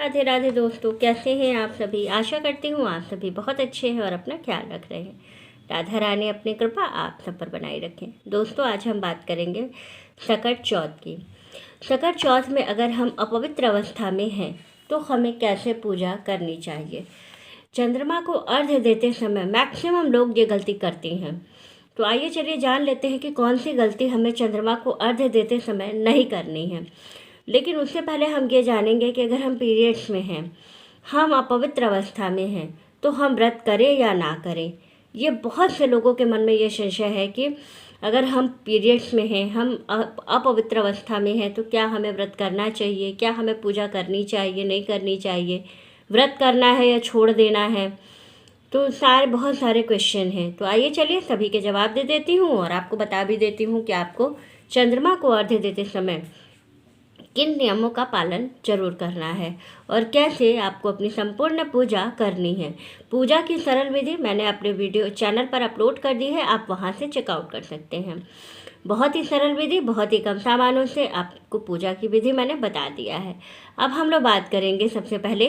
राधे राधे दोस्तों, कैसे हैं आप सभी। आशा करती हूँ आप सभी बहुत अच्छे हैं और अपना ख्याल रख रहे हैं। राधा रानी अपनी कृपा आप सब पर बनाए रखें। दोस्तों, आज हम बात करेंगे सकट चौथ की। सकट चौथ में अगर हम अपवित्र अवस्था में हैं तो हमें कैसे पूजा करनी चाहिए। चंद्रमा को अर्घ्य देते समय मैक्सिमम लोग ये गलती करते हैं। तो आइए चलिए जान लेते हैं कि कौन सी गलती हमें चंद्रमा को अर्घ्य देते समय नहीं करनी है। लेकिन उससे पहले हम ये जानेंगे कि अगर हम पीरियड्स में हैं, हम अपवित्र अवस्था में हैं, तो हम व्रत करें या ना करें। ये बहुत से लोगों के मन में ये संशय है कि अगर हम पीरियड्स में हैं, हम अपवित्र अवस्था में हैं, तो क्या हमें व्रत करना चाहिए, क्या हमें पूजा करनी चाहिए, नहीं करनी चाहिए, व्रत करना है या छोड़ देना है। तो बहुत सारे क्वेश्चन हैं। तो आइए चलिए सभी के जवाब दे देती हूँ और आपको बता भी देती हूँ कि आपको चंद्रमा को अर्घ्य देते समय किन नियमों का पालन जरूर करना है और कैसे आपको अपनी संपूर्ण पूजा करनी है। पूजा की सरल विधि मैंने अपने वीडियो चैनल पर अपलोड कर दी है, आप वहां से चेकआउट कर सकते हैं। बहुत ही सरल विधि, बहुत ही कम सामानों से आपको पूजा की विधि मैंने बता दिया है। अब हम लोग बात करेंगे सबसे पहले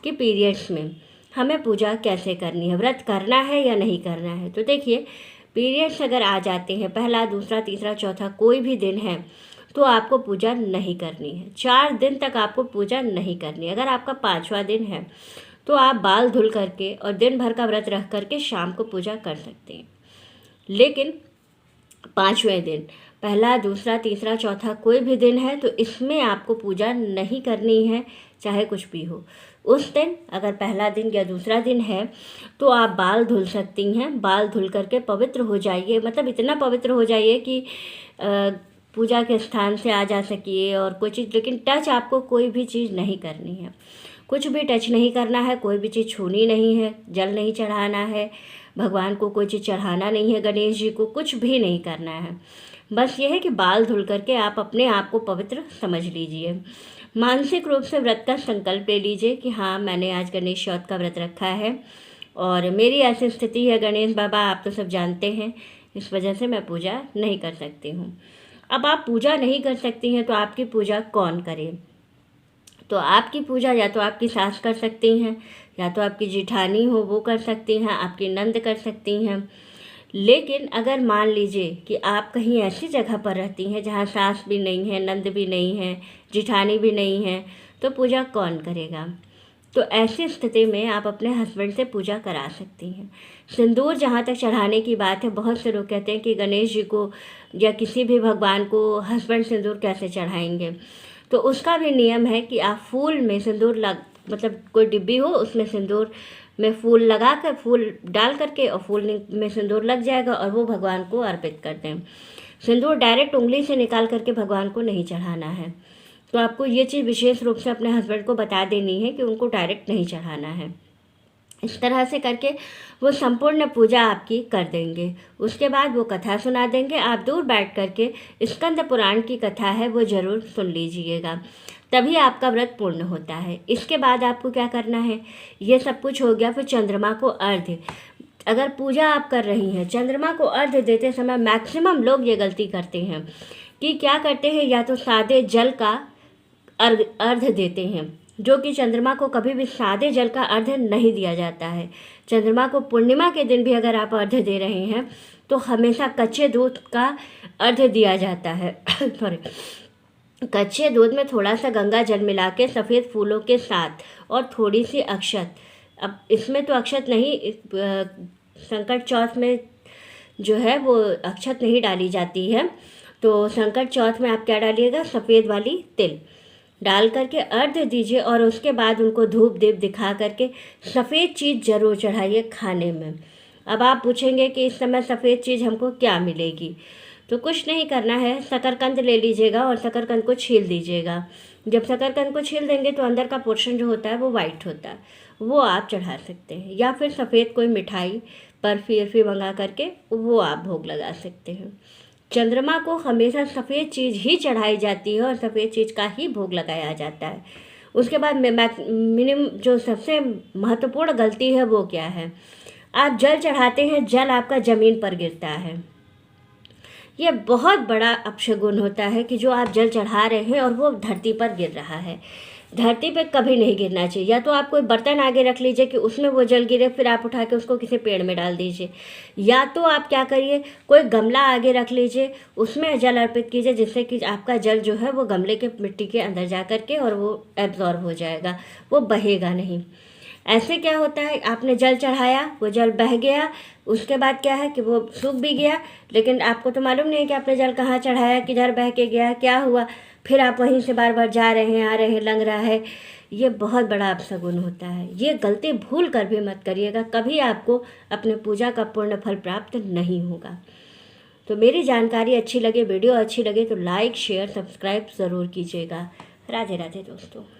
कि पीरियड्स में हमें पूजा कैसे करनी है, व्रत करना है या नहीं करना है। तो देखिए, पीरियड्स अगर आ जाते हैं, पहला, दूसरा, तीसरा, चौथा कोई भी दिन है, तो आपको पूजा नहीं करनी है। 4 दिन तक आपको पूजा नहीं करनी है। अगर आपका 5वां दिन है तो आप बाल धुल करके और दिन भर का व्रत रख करके शाम को पूजा कर सकते हैं। लेकिन 5वें दिन, पहला, दूसरा, तीसरा, चौथा कोई भी दिन है तो इसमें आपको पूजा नहीं करनी है, चाहे कुछ भी हो। उस दिन अगर पहला दिन या दूसरा दिन है तो आप बाल धुल सकती हैं। बाल धुल करके पवित्र हो जाइए, मतलब इतना पवित्र हो जाइए कि पूजा के स्थान से आ जा सकिए और कोई चीज़, लेकिन टच आपको कोई भी चीज़ नहीं करनी है, कुछ भी टच नहीं करना है, कोई भी चीज़ छूनी नहीं है, जल नहीं चढ़ाना है, भगवान को कोई चीज़ चढ़ाना नहीं है, गणेश जी को कुछ भी नहीं करना है। बस ये है कि बाल धुल करके आप अपने आप को पवित्र समझ लीजिए। मानसिक रूप से व्रत का संकल्प ले लीजिए कि हाँ, मैंने आज गणेश चौथ का व्रत रखा है और मेरी ऐसी स्थिति है, गणेश बाबा आप तो सब जानते हैं, इस वजह से मैं पूजा नहीं कर सकती हूँ। अब आप पूजा नहीं कर सकती हैं तो आपकी पूजा कौन करे। तो आपकी पूजा या तो आपकी सास कर सकती हैं, या तो आपकी जिठानी हो वो कर सकती हैं, आपकी नंद कर सकती हैं। लेकिन अगर मान लीजिए कि आप कहीं ऐसी जगह पर रहती हैं जहाँ सास भी नहीं है, नंद भी नहीं है, जिठानी भी नहीं है, तो पूजा कौन करेगा। तो ऐसी स्थिति में आप अपने हस्बैंड से पूजा करा सकती हैं। सिंदूर जहाँ तक चढ़ाने की बात है, बहुत से लोग कहते हैं कि गणेश जी को या किसी भी भगवान को हस्बैंड सिंदूर कैसे चढ़ाएंगे। तो उसका भी नियम है कि आप फूल में सिंदूर मतलब कोई डिब्बी हो, उसमें सिंदूर में फूल लगा कर, फूल डाल करके और फूल में सिंदूर लग जाएगा और वो भगवान को अर्पित करते हैं। सिंदूर डायरेक्ट उंगली से निकाल करके भगवान को नहीं चढ़ाना है। तो आपको ये चीज़ विशेष रूप से अपने हस्बैंड को बता देनी है कि उनको डायरेक्ट नहीं चढ़ाना है। इस तरह से करके वो संपूर्ण पूजा आपकी कर देंगे। उसके बाद वो कथा सुना देंगे। आप दूर बैठ करके स्कंद पुराण की कथा है वो ज़रूर सुन लीजिएगा, तभी आपका व्रत पूर्ण होता है। इसके बाद आपको क्या करना है, ये सब कुछ हो गया। फिर चंद्रमा को अर्घ्य, अगर पूजा आप कर रही हैं, चंद्रमा को अर्घ्य देते समय मैक्सिमम लोग ये गलती करते हैं कि क्या करते हैं, या तो सादे जल का अर्घ्य देते हैं, जो कि चंद्रमा को कभी भी सादे जल का अर्घ्य नहीं दिया जाता है। चंद्रमा को पूर्णिमा के दिन भी अगर आप अर्घ्य दे रहे हैं तो हमेशा कच्चे दूध का अर्घ्य दिया जाता है। सॉरी, कच्चे दूध में थोड़ा सा गंगा जल मिला के सफ़ेद फूलों के साथ और थोड़ी सी अक्षत। अब इसमें तो अक्षत नहीं, संकट चौथ में जो है वो अक्षत नहीं डाली जाती है। तो संकट चौथ में आप क्या डालिएगा, सफ़ेद वाली तिल डाल करके अर्घ्य दीजिए और उसके बाद उनको धूप दीप दिखा करके सफ़ेद चीज़ ज़रूर चढ़ाइए खाने में। अब आप पूछेंगे कि इस समय सफ़ेद चीज़ हमको क्या मिलेगी। तो कुछ नहीं करना है, शकरकंद ले लीजिएगा और शकरकंद को छील दीजिएगा। जब शकरकंद को छील देंगे तो अंदर का पोर्शन जो होता है वो वाइट होता है, वो आप चढ़ा सकते हैं। या फिर सफ़ेद कोई मिठाई बर्फ़ी मंगा करके वो आप भोग लगा सकते हैं। चंद्रमा को हमेशा सफ़ेद चीज़ ही चढ़ाई जाती है और सफ़ेद चीज़ का ही भोग लगाया जाता है। उसके बाद मिनिमम जो सबसे महत्वपूर्ण गलती है वो क्या है, आप जल चढ़ाते हैं, जल आपका ज़मीन पर गिरता है। ये बहुत बड़ा अपशगुन होता है कि जो आप जल चढ़ा रहे हैं और वो धरती पर गिर रहा है। धरती पे कभी नहीं गिरना चाहिए। या तो आप कोई बर्तन आगे रख लीजिए कि उसमें वो जल गिरे, फिर आप उठा के उसको किसी पेड़ में डाल दीजिए। या तो आप क्या करिए, कोई गमला आगे रख लीजिए, उसमें जल अर्पित कीजिए, जिससे कि आपका जल जो है वो गमले के मिट्टी के अंदर जा कर के और वो एब्जॉर्ब हो जाएगा, वो बहेगा नहीं। ऐसे क्या होता है, आपने जल चढ़ाया, वो जल बह गया, उसके बाद क्या है कि वो सूख भी गया, लेकिन आपको तो मालूम नहीं है कि आपने जल कहाँ चढ़ाया, किधर बह के गया, क्या हुआ, फिर आप वहीं से बार बार जा रहे हैं, आ रहे हैं, लंघ रहा है। ये बहुत बड़ा अपशगुन होता है। ये गलती भूल कर भी मत करिएगा, कभी आपको अपने पूजा का पूर्ण फल प्राप्त नहीं होगा। तो मेरी जानकारी अच्छी लगे, वीडियो अच्छी लगे तो लाइक शेयर सब्सक्राइब ज़रूर कीजिएगा। राधे राधे दोस्तों।